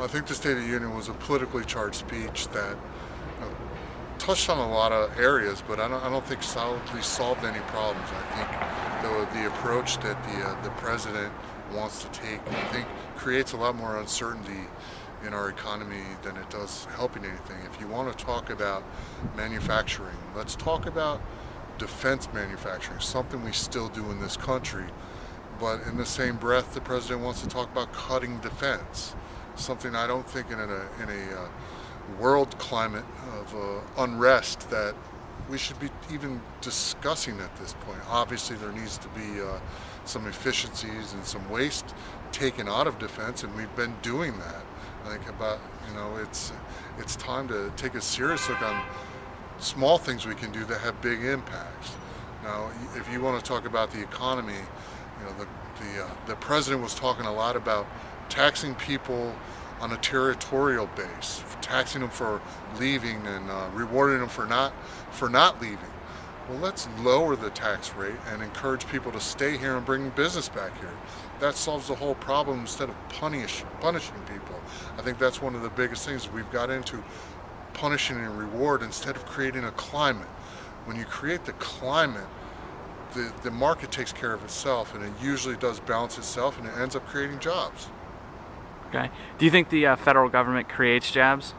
I think the State of the Union was a politically charged speech that touched on a lot of areas, but I don't think solidly solved any problems. I think the approach that the president wants to take, I think, creates a lot more uncertainty in our economy than it does helping anything. If you want to talk about manufacturing, let's talk about defense manufacturing, something we still do in this country. But in the same breath, the president wants to talk about cutting defense, something I don't think in a world climate of unrest that we should be even discussing at this point. Obviously, there needs to be some efficiencies and some waste taken out of defense, and we've been doing that. I think it's time to take a serious look on small things we can do that have big impacts. Now, if you want to talk about the economy, the president was talking a lot about taxing people on a territorial base, taxing them for leaving and rewarding them for not leaving. Well, let's lower the tax rate and encourage people to stay here and bring business back here. That solves the whole problem instead of punishing people. I think that's one of the biggest things. We've got into punishing and reward instead of creating a climate. When you create the climate, the market takes care of itself, and it usually does balance itself, and it ends up creating jobs. Okay. Do you think the federal government creates jobs?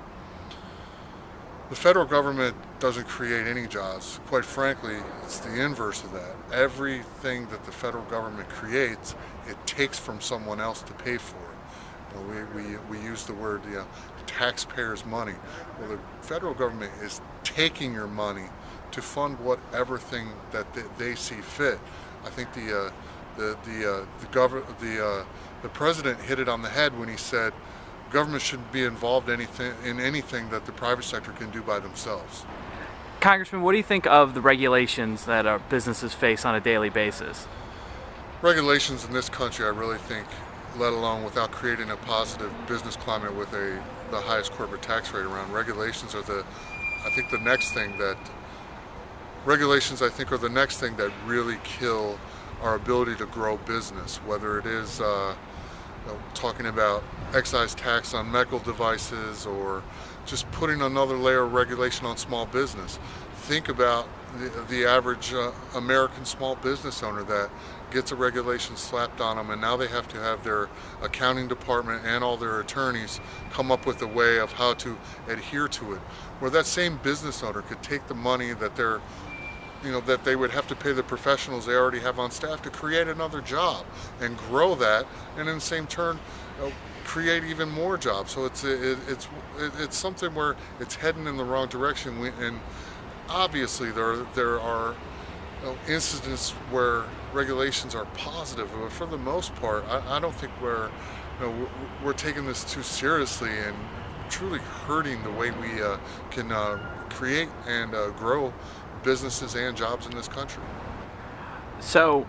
The federal government doesn't create any jobs. Quite frankly, it's the inverse of that. Everything that the federal government creates, it takes from someone else to pay for it. We use the word taxpayers' money. Well, the federal government is taking your money to fund whatever thing that they see fit. I think the president hit it on the head when he said government shouldn't be involved in anything that the private sector can do by themselves. Congressman, what do you think of the regulations that our businesses face on a daily basis? Regulations in this country, I really think, let alone without creating a positive business climate with the highest corporate tax rate around, regulations are the next thing that really kill our ability to grow business, whether it is talking about excise tax on medical devices or just putting another layer of regulation on small business. Think about the average American small business owner that gets a regulation slapped on them, and now they have to have their accounting department and all their attorneys come up with a way of how to adhere to it. Where that same business owner could take the money that that they would have to pay the professionals they already have on staff to create another job and grow that, and in the same turn create even more jobs. So it's something where it's heading in the wrong direction. And obviously there are incidents where regulations are positive, but for the most part, I don't think we're taking this too seriously and truly hurting the way we can create and grow businesses and jobs in this country. So,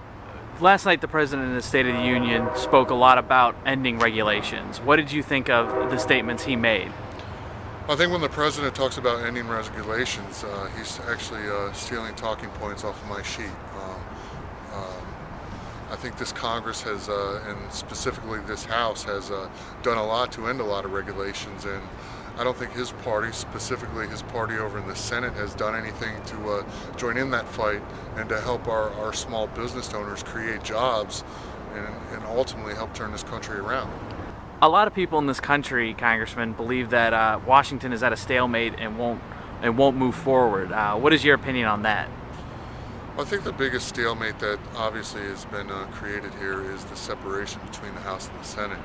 last night the President in the State of the Union spoke a lot about ending regulations. What did you think of the statements he made? I think when the President talks about ending regulations, he's actually stealing talking points off of my sheet. I think this Congress has, and specifically this House, has done a lot to end a lot of regulations, and I don't think his party, specifically his party over in the Senate, has done anything to join in that fight and to help our small business owners create jobs and ultimately help turn this country around. A lot of people in this country, Congressman, believe that Washington is at a stalemate and won't move forward. What is your opinion on that? I think the biggest stalemate that obviously has been created here is the separation between the House and the Senate.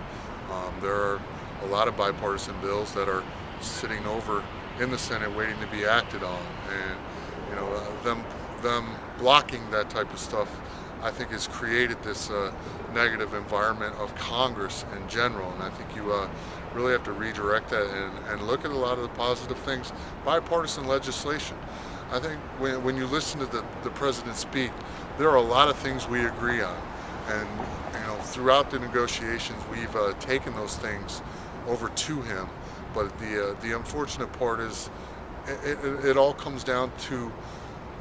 There are a lot of bipartisan bills that are sitting over in the Senate waiting to be acted on, and them blocking that type of stuff, I think, has created this negative environment of Congress in general. And I think you really have to redirect that and look at a lot of the positive things. Bipartisan legislation. I think when you listen to the president speak, there are a lot of things we agree on, and throughout the negotiations we've taken those things over to him. But the unfortunate part is it all comes down to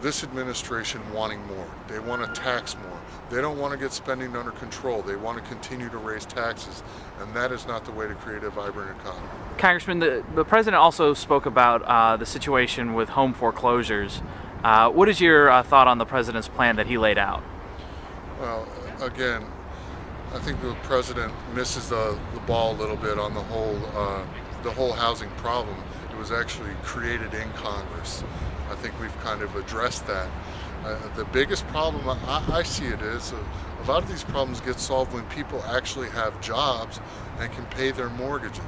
this administration wanting more. They want to tax more. They don't want to get spending under control. They want to continue to raise taxes, and that is not the way to create a vibrant economy. Congressman, the president also spoke about the situation with home foreclosures. What is your thought on the president's plan that he laid out? Well, again, I think the president misses the ball a little bit on the whole housing problem. It was actually created in Congress. I think we've kind of addressed that. The biggest problem I see it is a lot of these problems get solved when people actually have jobs and can pay their mortgages.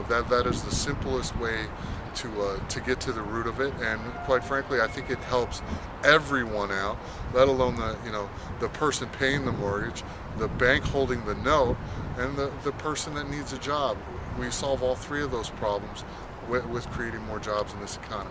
That is the simplest way to get to the root of it, and quite frankly, I think it helps everyone out, let alone the person paying the mortgage, the bank holding the note, and the person that needs a job. We solve all three of those problems with creating more jobs in this economy.